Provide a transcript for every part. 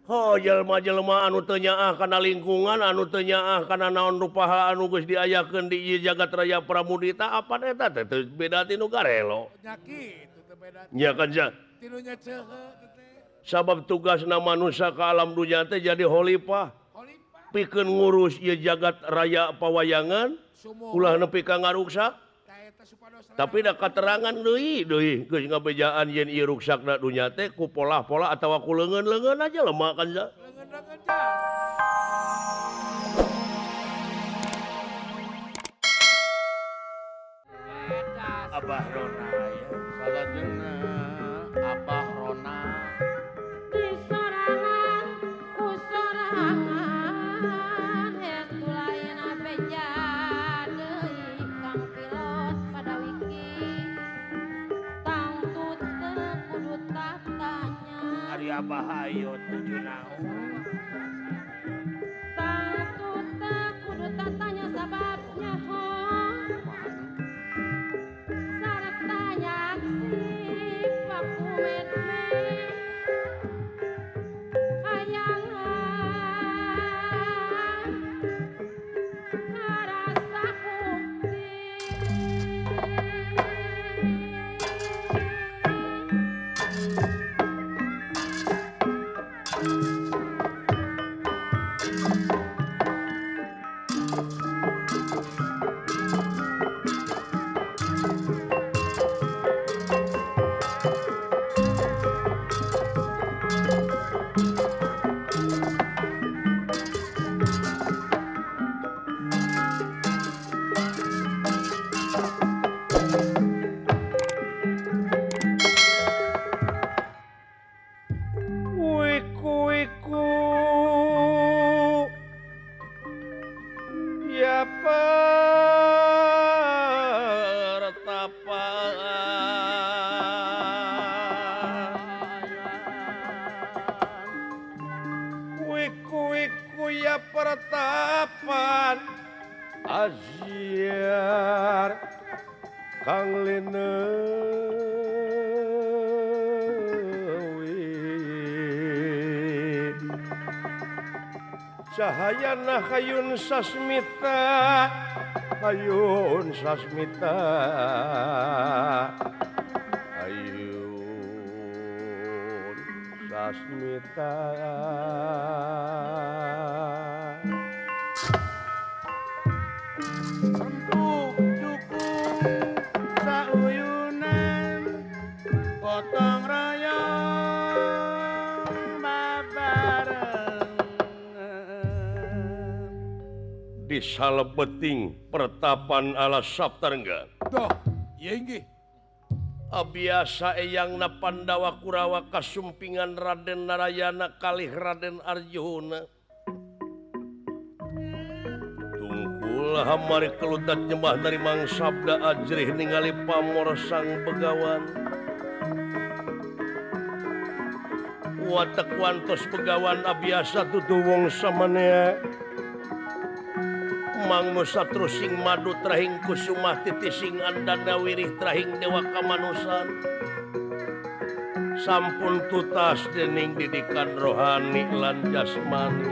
Oh jelma-jelma anu teu nyaah kana lingkungan anu teu nyaah kana naon rupaha anu geus diayakeun di ieu jagat raya Pramudita apa eta teh teu beda ti nu garelo. Nyaki itu teh beda Nya teh. kan ja. Tinunya ceuheu teh teh. Sabab tugasna manusia ka alam dunya teh jadi khalifah Khalifah pikeun ngurus ieu jagat raya pawayangan ulah sumuhun nepi ka ngaruksak. ka eta supados Tapi da katerangan deui geus ngabejaan yen ieu ruksakna dunya teh ku pola-pola atawa ku leungeun-leungeun aja lemah kan ja. leungeun-leungeun jang. Eta Abah Rona ya. salajengna Abah Rona Di sorangan ku sorangan Estu lain beja deui Kang Pilot pada wiki Tangtut teu kudu tatanya Ari Abah ayo tujuh naon. Tangtut teu kudu tatanya sababnya ho Sarta nyaksi pakumedme Kayangan ngarasa ukti Wiku-wiku ya pertapan wiku-wiku ya pertapan aziar kang lenewi cahayana hayun sasmita hayun sasmita hayun sasmita rembuk jukung sauyunan potong royong babarengan di salebeting pertapan ala Saptarengga doh ieu inggih abiasa eyangna Pandawa Kurawa kasumpingan Raden Narayana kalih Raden Arjuna tungkul hamari keludat nyembah dari Mang Sabda ajrih ningali pamor sang begawan watek wantos begawan abiasa dudu wong samanea Mang Nusa trusing madu trahing kusumah titising andana wirih trahing dewa kamanusan sampun tutas dening didikan rohani lan jasmani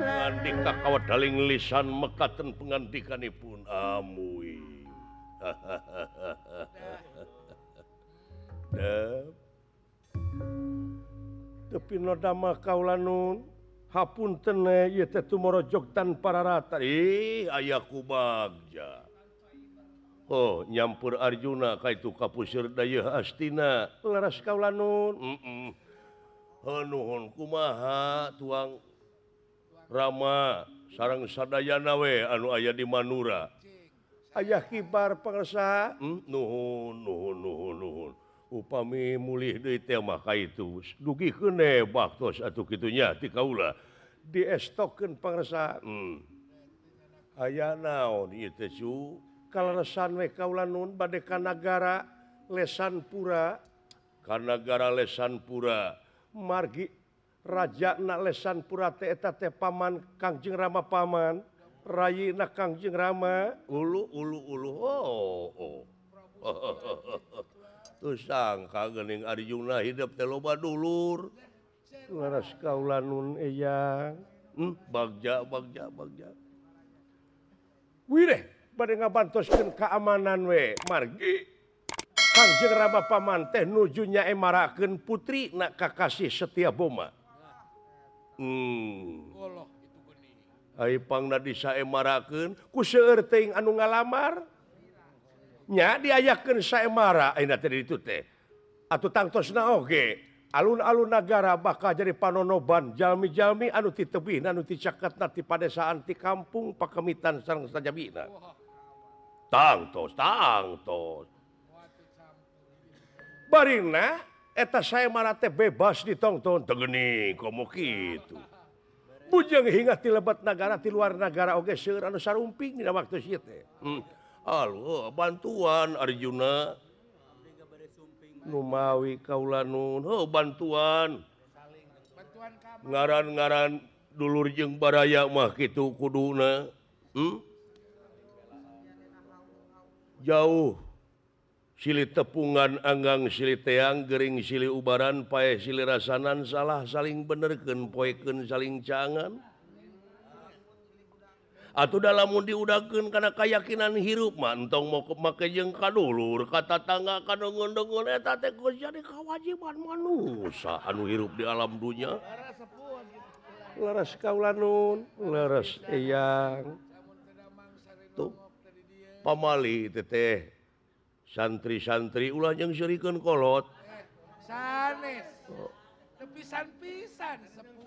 ngandika kawadaling lisan mekaten pengandikanipun amui tapi nodama kaulanun hapunten ieu teh tumorojog tan pararata ayaku bagja oh nyampur Arjuna ka itu kapuseur dayeuh Astina leres kaulanun nuhun kumaha tuang Rama sareng sadayana we anu aya di Manura aya kibar pangarsa nuhun upami mulih deui teh mah ka itu dugikeun baktos atuh kitu nya ti kaula diestokeun pangarsa aya naon ieu teh cu kaleresan we kaula nun bade ka nagara Lesanpura ka nagara Lesanpura margi rajana Lesanpura teh eta teh paman Kangjeng Rama paman rayina Kangjeng Rama ulu oh tuh sangka geuning Arjuna hidup teh loba dulur leres kaula nun eyang bagja wireh bade ngabantoskeun keamanan we margi Kangjeng Rama Paman teh nuju nyaemarakeun putri na kakasih Setyaboma Allah itu geuning. ai pangna disaemarakeun ku seueur teuing anu ngalamar nya diayakeun saemara ayeuna teh ditu teh atuh tangtosna oge alun-alun nagara bakal jadi panonoban jalmi-jalmi anu ti tebihna anu ti caketna ti padesaan ti kampung pakemitan sareng sajabina tangtos barina eta saemara teh bebas ditongton teu geuning komo kitu bujang hingga ti lebat nagara ti luar nagara oge seueur anu sarumping dina waktu ieu teh alho bantuan Arjuna numawi kaula nun bantuan ngaran-ngaran dulur jeung baraya mah kitu kuduna jauh silih tepungan anggang silih teang gering silih ubaran pae silih rasanan salah saling benerkeun poekeun saling cangan atuh dalamun diudakeun kana kayakinan hirup mah entong mau make jeung kadulur ka tatangga ka dongon-dongon eta teh geus jadi kewajiban manusia anu hirup di alam dunya leres kaula nun leres eyang tuh pamali teh santri-santri ulah yang serikeun kolot Sanes. Tepisan-pisan sepuh.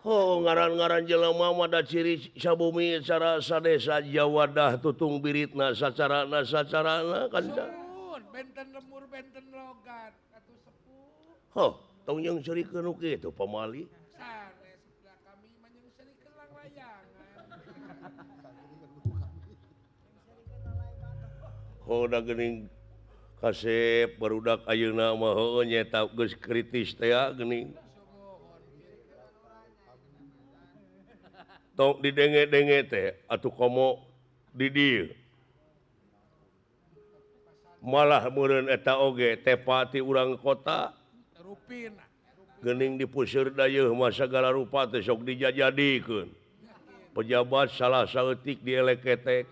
Ngaran-ngaran jelema mah da ciri sabumi cara sadesa jawadah tutung biritna sacarana kan Sun, benten lemur benten logat atuh sepuh. tong yang serikeun nu kitu pamali Sanes da kami mah yang serikeun lang layangan. da geuning kasep barudak ayeuna mah nyeta geus kritis teh geuning. Tong didenge-denge teh atuh komo di dieu. Malah meureun eta oge tepati urang kota Rupin. geuning dipuseur dayeuh mah sagala rupa teh sok dijajadikeun. Pejabat salah saeutik dielek-ketek.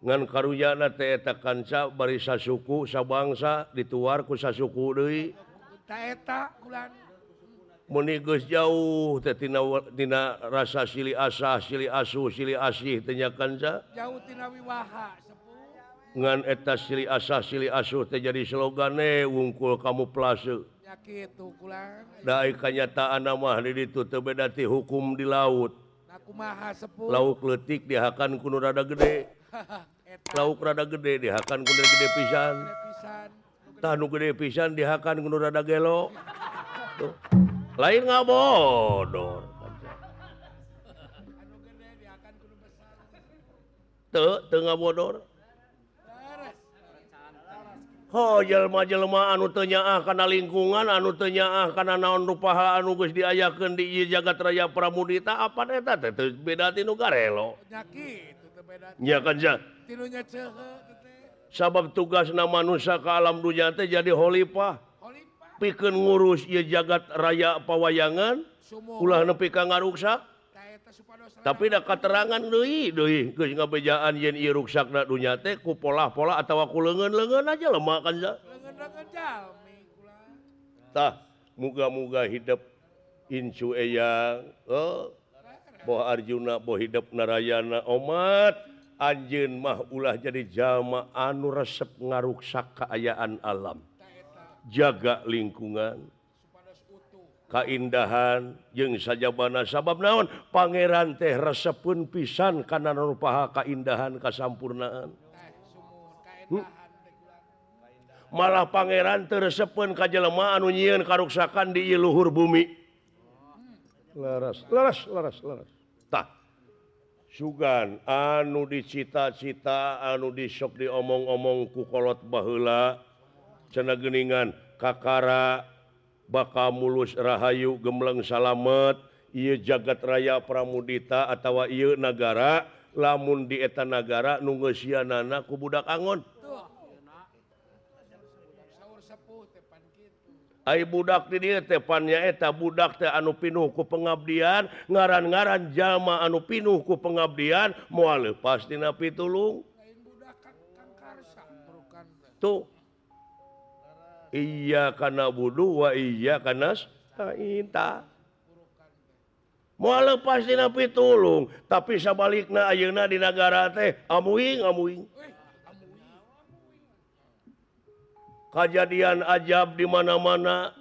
Ngan karuyana teh eta kanca bari sasuku sabangsa dituar ku sasuku deui. Ta eta kulan Muni geus jauh teh tina rasa silih asah, silih asuh, silih asih teh nya kanca. jauh tina wiwaha sepuh. Ngan eta silih asah, silih asuh teh jadi slogane wungkul kamuflase. Ya kitu kulan. Da ai kanyataanna mah di ditu teu beda ti hukum di laut. Nah kumaha sepuh. Lauk leutik dihakan ku nu rada gede. Lauk rada gede dihakan ku nu gede pisan. Pisan. Tah nu gede pisan dihakan ku nu rada gelo. Tuh. Lain ngabodor. Anu gede diakan kudu besar. Teu ngabodor. Beres. Jelema-jelema anu teu nyaah kana lingkungan, anu teu nyaah kana naon rupaha anu geus diayakeun di ieu jagat raya Pramudita apa eta teh teu beda ti nu garelo. Nya kitu teu beda. Nya kan ja. Tinunya ceuheu teh. Sabab tugasna manusia ka alam dunya teh jadi khalifah. Khalifah. Pikeun ngurus ieu jagat raya pawayangan, Sumuh. ulah nepi ka ngaruksak. Ta eta supados. Tapi da katerangan deui geus ngabejaan yen ieu ruksakna dunya teh ku pola-pola atawa ku leungeun-leungeun aja lemah kan ja. Leungeun-leungeun jalmi kulan. Tah muga-muga hidup incu eyang boh Arjuna boh hidup narayana omat anjeun mah ulah jadi jalma anu resep ngaruksak kaayaan alam jaga lingkungan Supados utuh. kaindahan jeung sajabana sabab naon pangeran teh resepkeun pisan kana rupaha kaindahan kasampurnaan Sumuh kaedahan teh kulan. malah pangeran teu resepkeun ka jelema anu nyieun karuksakan di ieu luhur bumi leres tah sugan anu dicita-cita anu disok diomong-omong ku kolot baheula cenah geuningan kakara bakal mulus rahayu gemleng salamet ieu jagat raya Pramudita atawa ieu nagara lamun di eta nagara nu geus sianana ku budak angon budak di dia tepannya eta budak teh anu pinuh ku pengabdian ngaran-ngaran jalma anu pinuh ku pengabdian moal leupas tina pitulung lain budak Kang Karsa burukan tuh iya kana budu wa iya kana sainta moal leupas tina pitulung tapi sabalikna ayeuna di nagara teh amuing kajadian ajab di mana-mana